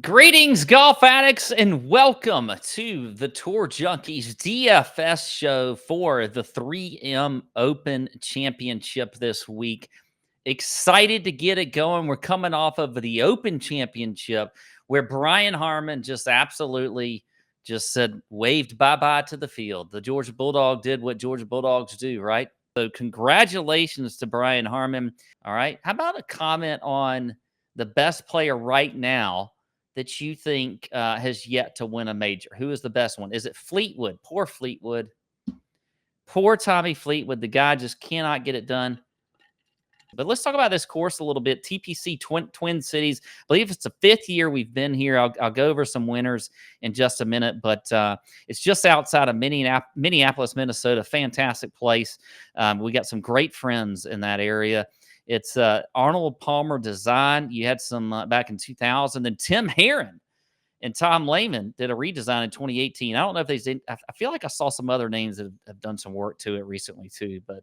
Greetings, golf addicts, and welcome to the Tour Junkies DFS show for the 3M Open Championship this week. Excited to get it going. We're coming off of the Open Championship where Brian Harman just absolutely just said, waved bye-bye to the field. The Georgia Bulldog did what Georgia Bulldogs do, right? So congratulations to Brian Harman. All right. How about a comment on the best player right now that you think has yet to win a major? Who is the best one? Is it Fleetwood? Poor Fleetwood. Poor Tommy Fleetwood. The guy just cannot get it done. But let's talk about this course a little bit. TPC Twin Cities. I believe it's the 5th year we've been here. I'll go over some winners in just a minute, but it's just outside of Minneapolis, Minnesota. Fantastic place. We got some great friends in that area. It's Arnold Palmer Design. You had some back in 2000. Then Tim Herron and Tom Lehman did a redesign in 2018. I don't know if they did. I feel like I saw some other names that have done some work to it recently too, but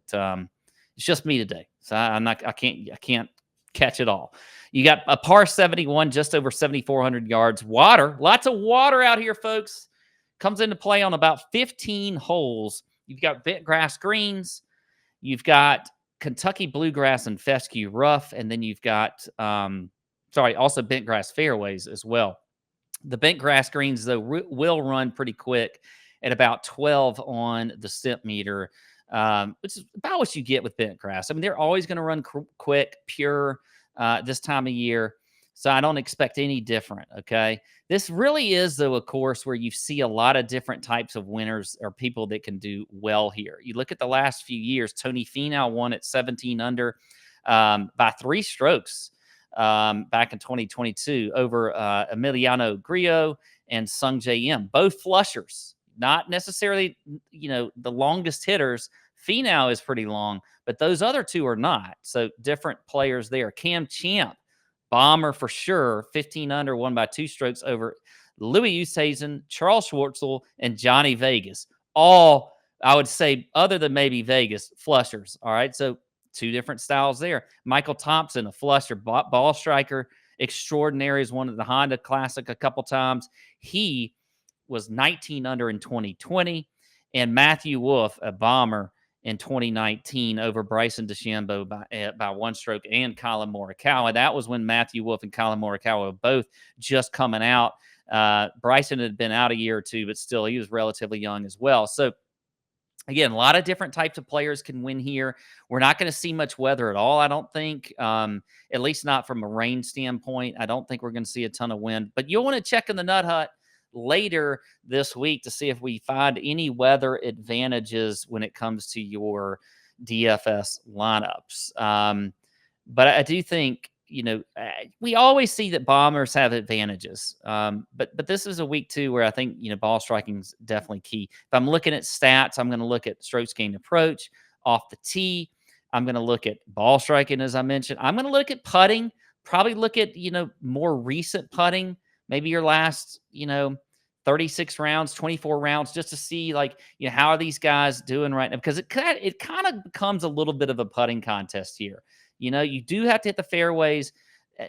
it's just me today, so I can't catch it all. You got a par 71, just over 7,400 yards. Water, lots of water out here, folks. Comes into play on about 15 holes. You've got bent grass greens. You've got Kentucky bluegrass and fescue rough, and then you've got also bent grass fairways as well. The bent grass greens, though, will run pretty quick at about 12 on the stimp meter, which is about what you get with bent grass. I mean, they're always going to run quick, pure this time of year, so I don't expect any different, okay? This really is, though, a course where you see a lot of different types of winners or people that can do well here. You look at the last few years, Tony Finau won at 17 under by 3 strokes. Back in 2022 over Emiliano Grillo and Sung J M, both flushers, not necessarily, the longest hitters. Finau is pretty long, but those other two are not. So different players there. Cam Champ, bomber for sure, 15 under, won by 2 strokes over Louis Oosthuizen, Charles Schwartzel, and Johnny Vegas. All, I would say, other than maybe Vegas, flushers. All right, so 2 different styles there. Michael Thompson, a flusher, ball striker extraordinary, has won at the Honda Classic a couple times. He was 19 under in 2020. And Matthew Wolff, a bomber in 2019 over Bryson DeChambeau by 1 stroke, and Colin Morikawa. That was when Matthew Wolff and Colin Morikawa were both just coming out. Bryson had been out a year or 2, but still he was relatively young as well. So again, a lot of different types of players can win here. We're not going to see much weather at all, I don't think, at least not from a rain standpoint. I don't think we're going to see a ton of wind. But you'll want to check in the Nut Hut later this week to see if we find any weather advantages when it comes to your DFS lineups. But I do think, we always see that bombers have advantages. But this is a week too where I think, ball striking is definitely key. If I'm looking at stats, I'm going to look at strokes gained approach off the tee. I'm going to look at ball striking, as I mentioned. I'm going to look at putting, probably look at, more recent putting, maybe your last, 36 rounds, 24 rounds, just to see how are these guys doing right now? Because it kind of becomes a little bit of a putting contest here. You do have to hit the fairways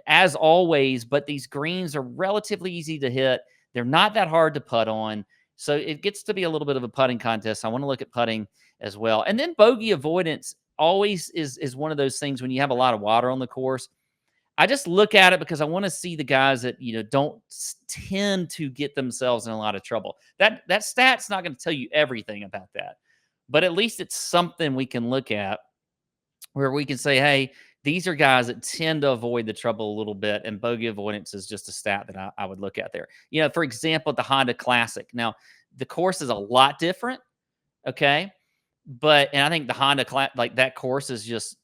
as always, but these greens are relatively easy to hit. They're not that hard to putt on. So it gets to be a little bit of a putting contest. I want to look at putting as well. And then bogey avoidance always is one of those things when you have a lot of water on the course. I just look at it because I want to see the guys that, don't tend to get themselves in a lot of trouble. That stat's not going to tell you everything about that, but at least it's something we can look at where we can say, hey, these are guys that tend to avoid the trouble a little bit, and bogey avoidance is just a stat that I would look at there. For example, the Honda Classic. Now, the course is a lot different, okay? And I think the Honda that course is just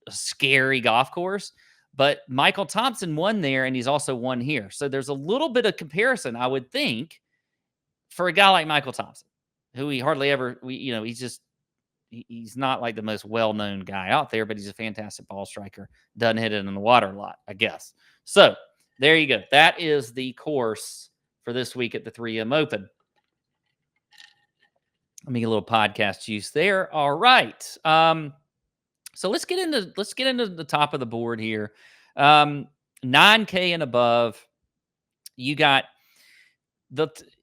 a scary golf course. But Michael Thompson won there, and he's also won here. So there's a little bit of comparison, I would think, for a guy like Michael Thompson, who he hardly ever, he's not like the most well-known guy out there, but he's a fantastic ball striker. Doesn't hit it in the water a lot, I guess. So there you go. That is the course for this week at the 3M Open. Let me get a little podcast juice there. All right. So let's get into the top of the board here. 9K and above. You got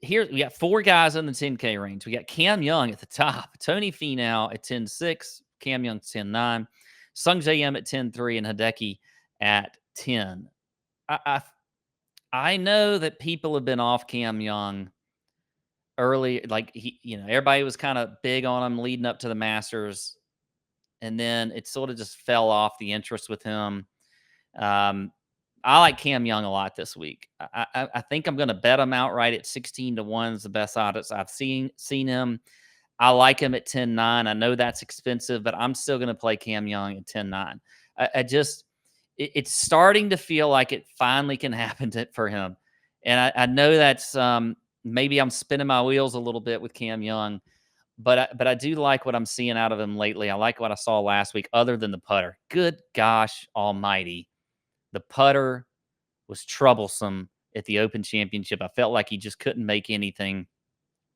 here we got 4 guys in the 10K range. We got Cam Young at the top, Tony Finau at 10.6, Cam Young 10.9, Sung J M at 10.3, and Hideki at 10. I, I I know that people have been off Cam Young early, like everybody was kind of big on him leading up to the Masters, and then it sort of just fell off the interest with him. Um, I like Cam Young a lot this week. I think I'm going to bet him outright at 16-1 is the best odds I've seen him. I like him at 10.9. I know that's expensive, but I'm still going to play Cam Young at 10.9. I just it's starting to feel like it finally can happen for him, and I know that's maybe I'm spinning my wheels a little bit with Cam Young, but I do like what I'm seeing out of him lately. I like what I saw last week, other than the putter. Good gosh almighty. The putter was troublesome at the Open Championship. I felt like he just couldn't make anything.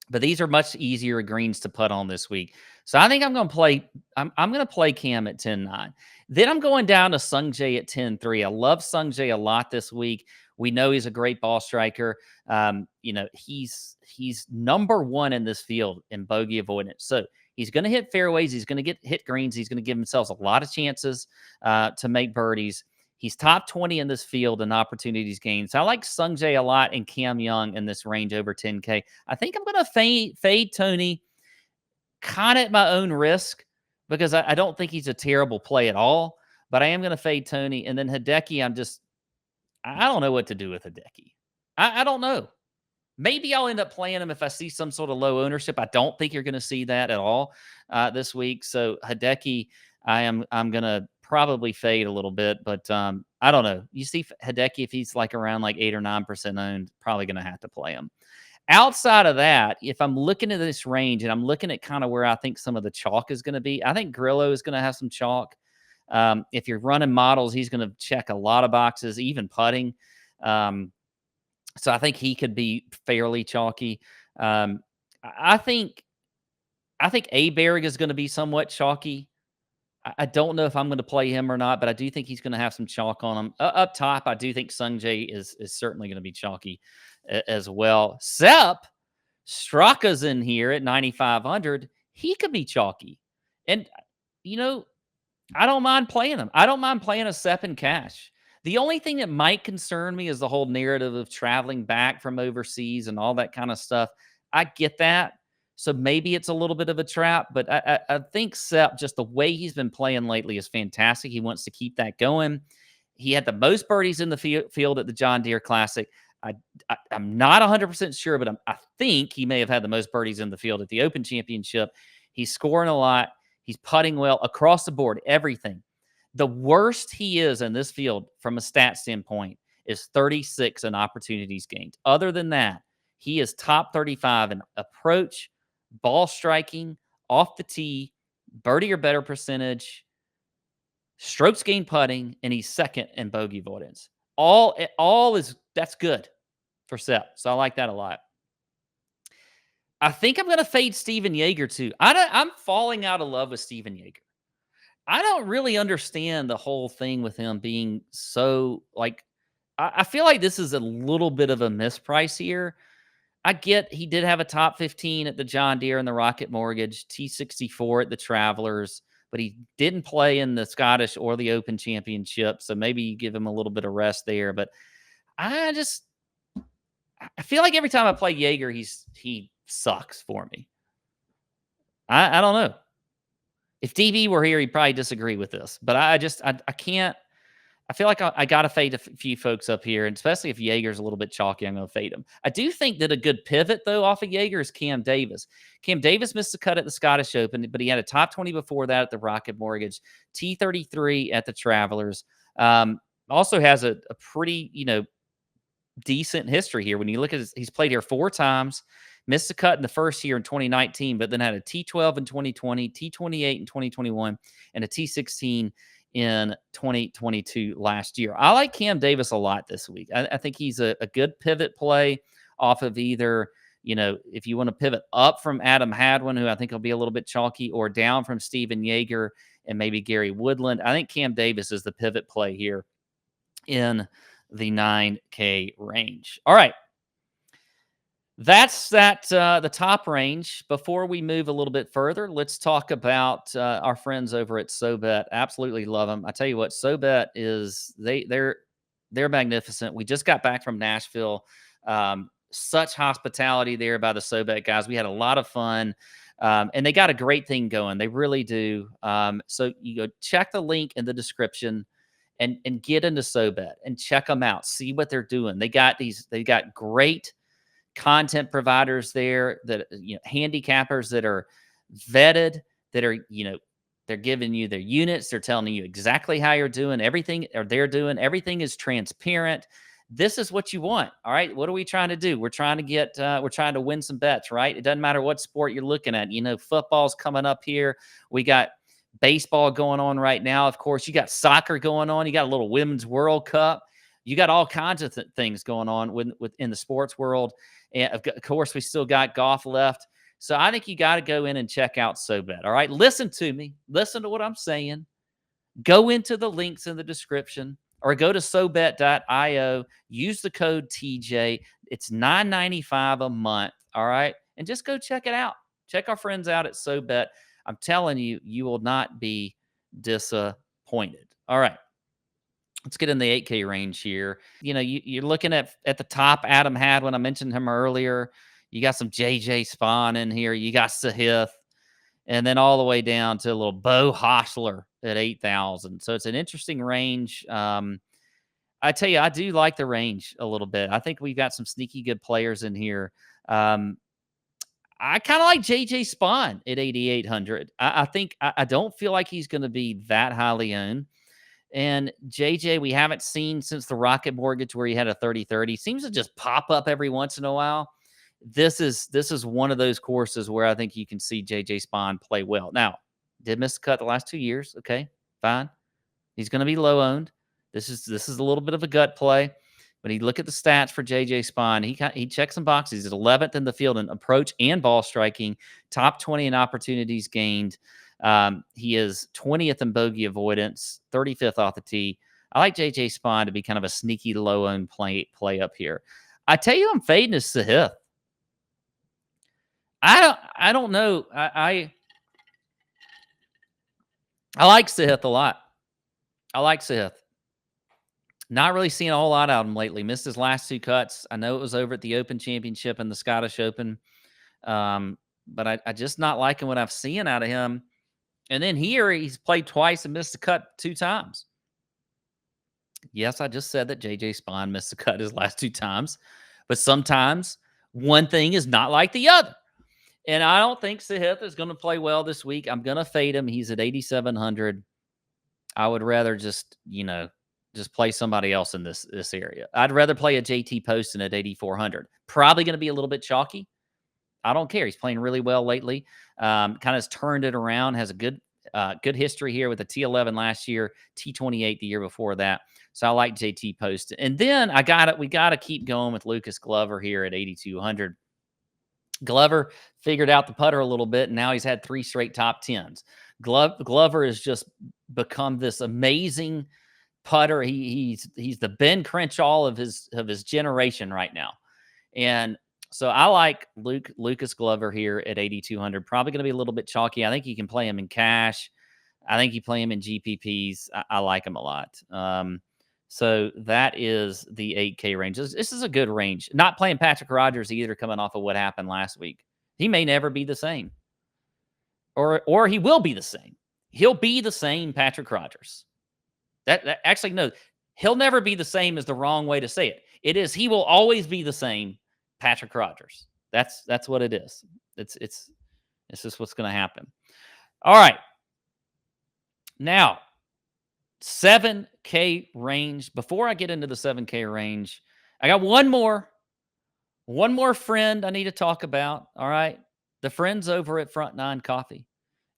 But these are much easier greens to putt on this week. So I think I'm going to play. I'm going to play Cam at 10.9. Then I'm going down to Sung Jae at 10.3. I love Sung Jae a lot this week. We know he's a great ball striker. He's number one in this field in bogey avoidance. So he's going to hit fairways. He's going to hit greens. He's going to give himself a lot of chances to make birdies. He's top 20 in this field in opportunities gained. So I like Sung Jae a lot and Cam Young in this range over 10K. I think I'm going to fade Tony kind of at my own risk because I don't think he's a terrible play at all. But I am going to fade Tony. And then Hideki, I don't know what to do with Hideki. I don't know. Maybe I'll end up playing him if I see some sort of low ownership. I don't think you're going to see that at all this week. So Hideki, I'm going to probably fade a little bit, but I don't know. You see Hideki, if he's like around like 8 or 9% owned, probably going to have to play him. Outside of that, if I'm looking at this range and I'm looking at kind of where I think some of the chalk is going to be, I think Grillo is going to have some chalk. If you're running models, he's going to check a lot of boxes, even putting. So I think he could be fairly chalky. I think Aberg is going to be somewhat chalky. I don't know if I'm going to play him or not, but I do think he's going to have some chalk on him. Up top, I do think Sung Jae is certainly going to be chalky as well. Straka's in here at 9,500. He could be chalky. And, I don't mind playing him. I don't mind playing a Sepp in cash. The only thing that might concern me is the whole narrative of traveling back from overseas and all that kind of stuff. I get that. So maybe it's a little bit of a trap, but I think Sepp, just the way he's been playing lately, is fantastic. He wants to keep that going. He had the most birdies in the field at the John Deere Classic. I'm not 100% sure, but I think he may have had the most birdies in the field at the Open Championship. He's scoring a lot. He's putting well across the board, everything. The worst he is in this field from a stat standpoint is 36 in opportunities gained. Other than that, he is top 35 in approach, ball striking, off the tee, birdie or better percentage, strokes gained putting, and he's second in bogey avoidance. That's good for Sepp. So I like that a lot. I think I'm going to fade Steven Yeager too. I'm falling out of love with Steven Yeager. I don't really understand the whole thing with him being so I feel like this is a little bit of a misprice here. I get he did have a top 15 at the John Deere and the Rocket Mortgage, T64 at the Travelers, but he didn't play in the Scottish or the Open Championship. So maybe you give him a little bit of rest there. But I feel like every time I play Yeager, he sucks for me. I don't know. If DB were here, he'd probably disagree with this, but I can't. I feel like I got to fade a few folks up here, and especially if Yeager's a little bit chalky, I'm going to fade him. I do think that a good pivot, though, off of Yeager is Cam Davis. Cam Davis missed the cut at the Scottish Open, but he had a top 20 before that at the Rocket Mortgage, T33 at the Travelers. Also has a pretty, decent history here. When you look at he's played here 4 times. Missed a cut in the first year in 2019, but then had a T12 in 2020, T28 in 2021, and a T16 in 2022 last year. I like Cam Davis a lot this week. I think he's a good pivot play off of either, if you want to pivot up from Adam Hadwin, who I think will be a little bit chalky, or down from Steven Yeager and maybe Gary Woodland. I think Cam Davis is the pivot play here in the 9K range. All right. That's the top range. Before we move a little bit further, let's talk about our friends over at Sobet. Absolutely love them. I tell you what, Sobet is they're magnificent. We just got back from Nashville. Such hospitality there by the Sobet guys. We had a lot of fun. And they got a great thing going. They really do. So you go check the link in the description and get into Sobet and check them out. See what they're doing. They got great content providers there that handicappers that are vetted, that are they're giving you their units, they're telling you exactly how you're doing everything, or they're doing everything is transparent. This is what you want. All right, what are we trying to do? We're trying to we're trying to win some bets, right? It doesn't matter what sport you're looking at. Football's coming up here. We got baseball going on right now. Of course, you got soccer going on. You got a little women's World Cup. You got all kinds of things going on within the sports world. And of course, we still got golf left. So I think you got to go in and check out Sobet. All right. Listen to me. Listen to what I'm saying. Go into the links in the description or go to sobet.io. Use the code TJ. It's $9.95 a month. All right. And just go check it out. Check our friends out at Sobet. I'm telling you, you will not be disappointed. All right. Let's get in the 8K range here. You're looking at the top. Adam had when I mentioned him earlier. You got some JJ Spawn in here. You got Sahith, and then all the way down to a little Bo Hostler at 8,000. So it's an interesting range. I tell you, I do like the range a little bit. I think we've got some sneaky good players in here. I kind of like JJ Spawn at 8,800. I don't feel like he's going to be that highly owned. And JJ, we haven't seen since the Rocket Mortgage where he had a 30-30. Seems to just pop up every once in a while. This is one of those courses where I think you can see JJ Spawn play well. Now, did miss the cut the last 2 years. Okay, fine. He's going to be low owned. This is a little bit of a gut play. But you look at the stats for JJ Spawn. He checks some boxes. He's at 11th in the field in approach and ball striking, top 20 in opportunities gained. He is 20th in bogey avoidance, 35th off the tee. I like JJ Spawn to be kind of a sneaky low-owned play up here. I tell you, I'm fading is Sahith. I don't know. I like Sahith a lot. I like Sahith. Not really seeing a whole lot out of him lately. Missed his last 2 cuts. I know it was over at the Open Championship and the Scottish Open. But I just not liking what I've seen out of him. And then here, he's played twice and missed the cut 2 times. Yes, I just said that JJ Spawn missed the cut his last 2 times. But sometimes one thing is not like the other. And I don't think Sahith is going to play well this week. I'm going to fade him. He's at 8,700. I would rather just play somebody else in this area. I'd rather play a JT Poston at 8,400. Probably going to be a little bit chalky. I don't care. He's playing really well lately. Kind of has turned it around. Has a good history here with a T11 last year, T28 the year before that. So I like JT Poston. And then we got to keep going with Lucas Glover here at 8,200. Glover figured out the putter a little bit, and now he's had 3 straight top 10s. Glover has just become this amazing putter. He's the Ben Crenshaw of his generation right now. And so I like Lucas Glover here at 8,200. Probably going to be a little bit chalky. I think you can play him in cash. I think you play him in GPPs. I like him a lot. So that is the 8K range. This is a good range. Not playing Patrick Rogers either, coming off of what happened last week. He may never be the same. Or he will be the same. He'll be the same Patrick Rogers. That actually, no, he'll never be the same is the wrong way to say it. It is he will always be the same Patrick Rogers. That's what it is. It's just what's going to happen. All right. Now, 7K range. Before I get into the 7K range, I got one more friend I need to talk about. All right. The friends over at Front 9 Coffee.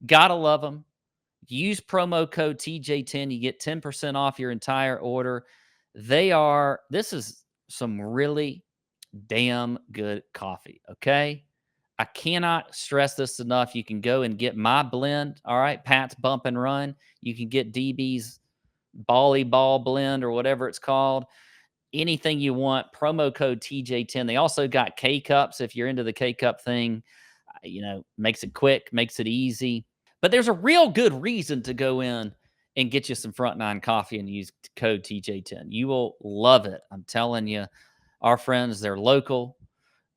Gotta love them. Use promo code TJ10. You get 10% off your entire order. This is some really damn good coffee. Okay. I cannot stress this enough. You can go and get my blend. All right. Pat's Bump and Run. You can get DB's Bally Ball blend or whatever it's called. anything you want. Promo code TJ10. They also got K cups if you're into the K cup thing. Makes it quick, makes it easy. But there's a real good reason to go in and get you some Front Nine coffee and use code TJ10. You will love it. I'm telling you, our friends, they're local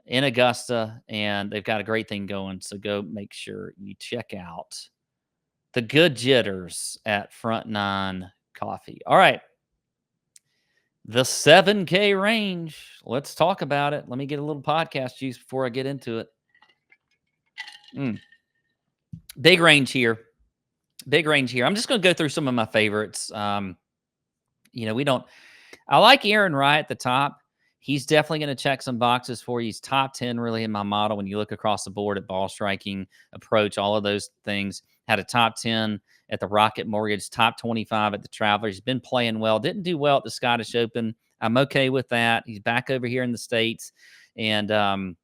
in Augusta, and they've got a great thing going. So go make sure you check out the good jitters at Front Nine Coffee. All right. The 7K range. Let's talk about it. Let me get a little podcast juice before I get into it. Big range here. Big range here. I'm just going to go through some of my favorites. I like Aaron Wright at the top. He's definitely going to check some boxes for you. He's top 10 really in my model when you look across the board at ball striking, approach, all of those things. Had a top 10 at the Rocket Mortgage, top 25 at the Traveler. He's been playing well. Didn't do well at the Scottish Open. I'm okay with that. He's back over here in the States. And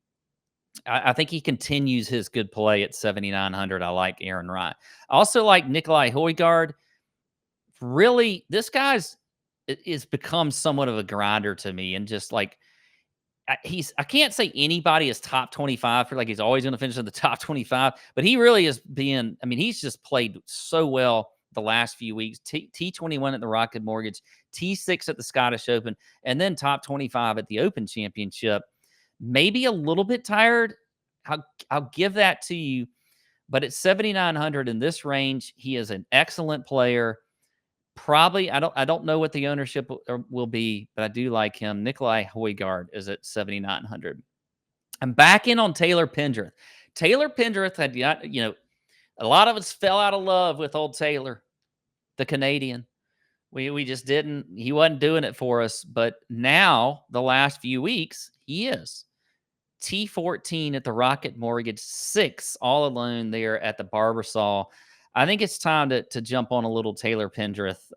I think he continues his good play at 7,900. I like Aaron Wright. I also like Nikolai Højgaard. Really, this guy's is become somewhat of a grinder to me, and just like I can't say anybody is top 25 for like he's always going to finish in the top 25, but he really is being. I mean, he's just played so well the last few weeks. T21 at the Rocket Mortgage, T6 at the Scottish Open, and then top 25 at the Open Championship. Maybe a little bit tired. I'll give that to you, but at 7,900 in this range, he is an excellent player. Probably, I don't know what the ownership will be, but I do like him. Nikolai Højgaard is at 7,900. I'm back in on Taylor Pendrith. Taylor Pendrith had, a lot of us fell out of love with old Taylor, the Canadian. We just didn't. He wasn't doing it for us, but now the last few weeks he is. T14 at the Rocket Mortgage, 6 all alone there at the Barbasol. I think it's time to jump on a little Taylor Pendrith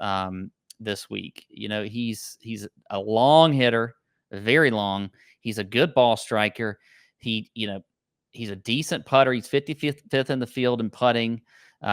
this week. He's a long hitter, very long. He's a good ball striker. He's a decent putter. He's 55th in the field in putting.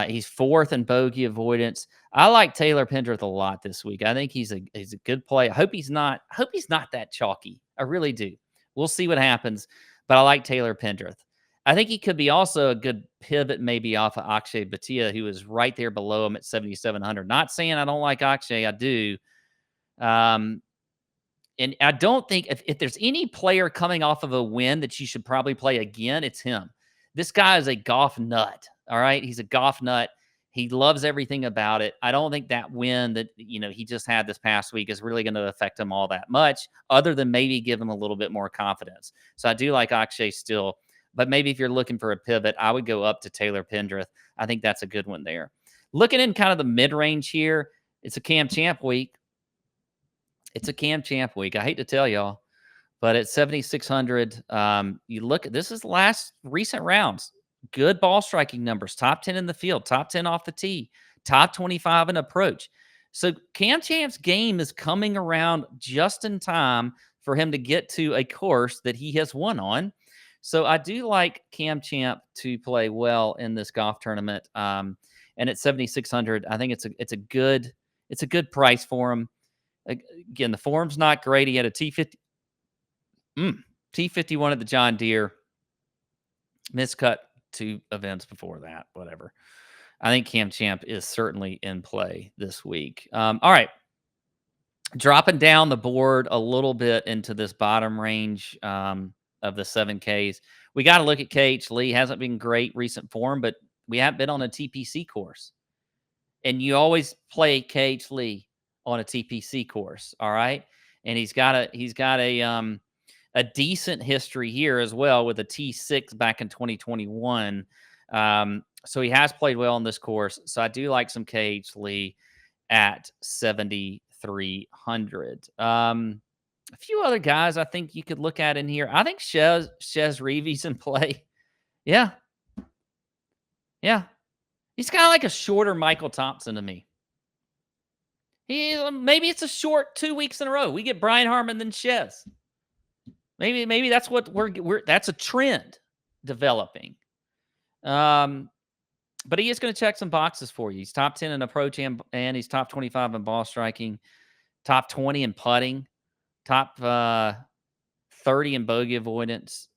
He's 4th in bogey avoidance. I like Taylor Pendrith a lot this week. I think he's a good play. I hope he's not that chalky. I really do. We'll see what happens, but I like Taylor Pendrith. I think he could be also a good pivot maybe off of Akshay Bhatia, who is right there below him at 7,700. Not saying I don't like Akshay. I do. And I don't think if there's any player coming off of a win that you should probably play again, it's him. This guy is a golf nut. All right. He's a golf nut. He loves everything about it. I don't think that win that, he just had this past week is really going to affect him all that much, other than maybe give him a little bit more confidence. So I do like Akshay still. But maybe if you're looking for a pivot, I would go up to Taylor Pendrith. I think that's a good one there. Looking in kind of the mid-range here, it's a Cam Champ week. It's a Cam Champ week. I hate to tell y'all, but at 7,600, you look at this is the last recent rounds. Good ball striking numbers. Top 10 in the field. Top 10 off the tee. Top 25 in approach. So Cam Champ's game is coming around just in time for him to get to a course that he has won on. So I do like Cam Champ to play well in this golf tournament. And at 7,600, I think it's a good price for him. Again, the form's not great. He had a T50, T51 at the John Deere. Miscut 2 events before that. Whatever. I think Cam Champ is certainly in play this week. All right. Dropping down the board a little bit into this bottom range of the 7Ks. We got to look at KH Lee. Hasn't been great recent form, but we haven't been on a TPC course. And you always play KH Lee on a TPC course, all right? And he's got a decent history here as well with a T6 back in 2021. So he has played well on this course. So I do like some KH Lee at 7,300. A few other guys I think you could look at in here. I think Chez Reavie's in play. Yeah. Yeah. He's kind of like a shorter Michael Thompson to me. Maybe it's a short 2 weeks in a row. We get Brian Harman, then Chez. Maybe that's what that's a trend developing. But he is going to check some boxes for you. He's top 10 in approach and he's top 25 in ball striking, top 20 in putting, top 30 in bogey avoidance.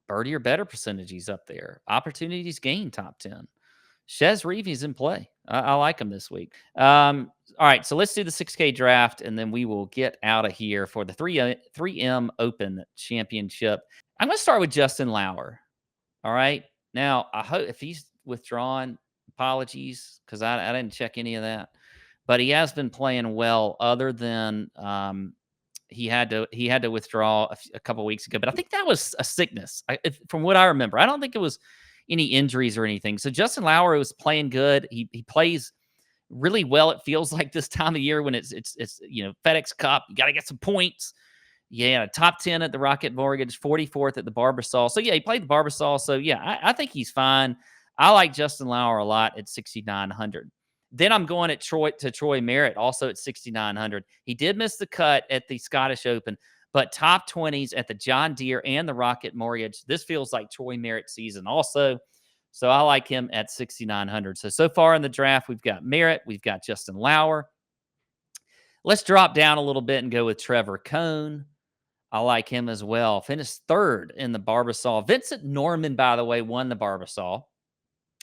Birdie or better percentage, he's up there. Opportunities gained, top 10. Shez Reeves in play. I like him this week. All right, so let's do the 6K draft, and then we will get out of here for the 3M Open Championship. I'm going to start with Justin Lauer. All right. Now, I hope if he's withdrawn, apologies, because I didn't check any of that. But he has been playing well, other than he had to withdraw a couple weeks ago. But I think that was a sickness, from what I remember. I don't think it was any injuries or anything. So Justin Lauer was playing good. He plays really well. It feels like this time of year when it's FedEx Cup. You got to get some points. Yeah, top 10 at the Rocket Mortgage, 44th at the Barbasol. So, yeah, he played the Barbasol. So, yeah, I think he's fine. I like Justin Lauer a lot at 6,900. Then I'm going at Troy Merritt, also at 6,900. He did miss the cut at the Scottish Open, but top 20s at the John Deere and the Rocket Mortgage. This feels like Troy Merritt season also. So I like him at 6,900. So far in the draft, we've got Merritt. We've got Justin Lauer. Let's drop down a little bit and go with Trevor Cohn. I like him as well. Finished third in the Barbasol. Vincent Norman, by the way, won the Barbasol.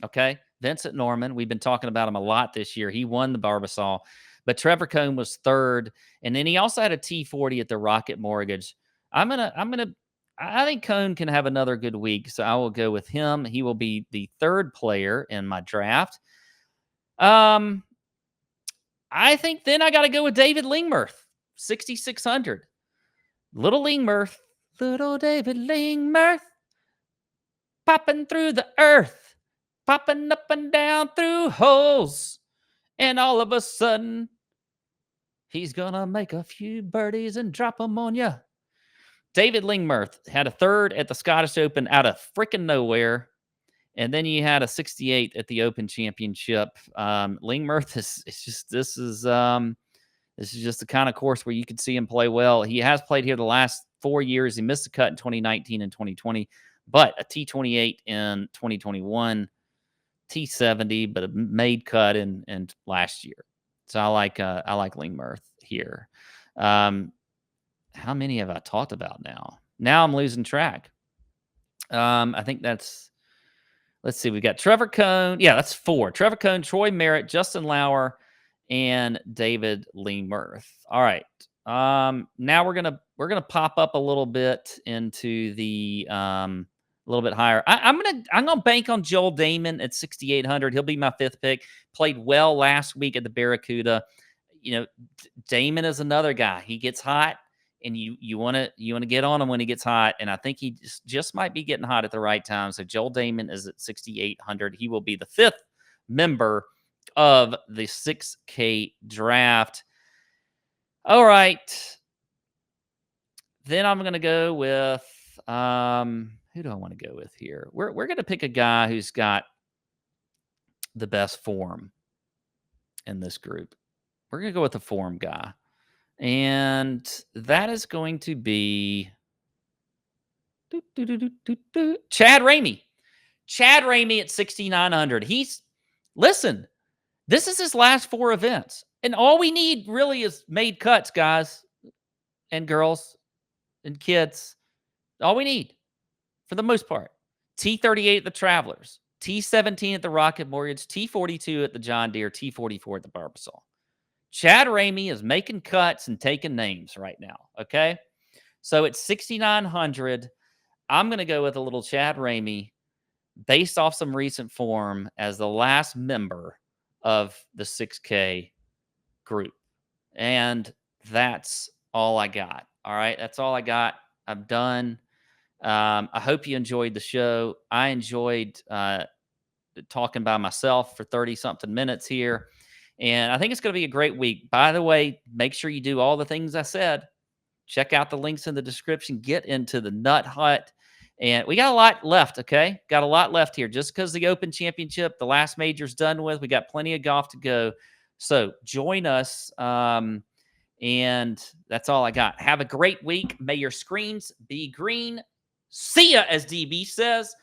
Okay. Vincent Norman. We've been talking about him a lot this year. He won the Barbasol, but Trevor Cohn was third. And then he also had a T40 at the Rocket Mortgage. I think Cohn can have another good week. So I will go with him. He will be the third player in my draft. I think then I got to go with David Lingmerth, 6,600. Little Lingmerth, little David Lingmerth, popping through the earth, popping up and down through holes. And all of a sudden, he's going to make a few birdies and drop them on you. David Lingmerth had a third at the Scottish Open out of freaking nowhere. And then you had a 68 at the Open Championship. Lingmerth this is just the kind of course where you could see him play well. He has played here the last 4 years. He missed a cut in 2019 and 2020, but a T28 in 2021, T70, but a made cut in last year. So I like Lingmerth here. How many have I talked about now? Now I'm losing track. I think that's, let's see, we got Trevor Cohn. Yeah, that's 4. Trevor Cohn, Troy Merritt, Justin Lauer, and David Lingmerth. All right. Now we're gonna pop up a little bit into the a little bit higher. I'm gonna bank on Joel Damon at 6,800. He'll be my 5th pick. Played well last week at the Barracuda. Damon is another guy. He gets hot, and you want to get on him when he gets hot. And I think he just might be getting hot at the right time. So Joel Damon is at 6,800. He will be the 5th member of the 6K draft. All right. Then I'm going to go with, who do I want to go with here? We're going to pick a guy who's got the best form in this group. We're going to go with the form guy. And that is going to be Chad Ramey. Chad Ramey at 6,900. Listen, this is his last 4 events. And all we need really is made cuts, guys and girls and kids. All we need, for the most part. T38 at the Travelers, T17 at the Rocket Mortgage, T42 at the John Deere, T44 at the Barbasol. Chad Ramey is making cuts and taking names right now, okay? So at 6,900, I'm going to go with a little Chad Ramey based off some recent form as the last member of the 6K group. And that's all I got. All right. That's all I got. I'm done. I hope you enjoyed the show. I enjoyed talking by myself for 30 something minutes here. And I think it's going to be a great week. By the way, make sure you do all the things I said. Check out the links in the description. Get into the Nut Hut. And we got a lot left, okay? Got a lot left here. Just because the Open Championship, the last major's done with, we got plenty of golf to go. So join us. And that's all I got. Have a great week. May your screens be green. See ya, as DB says.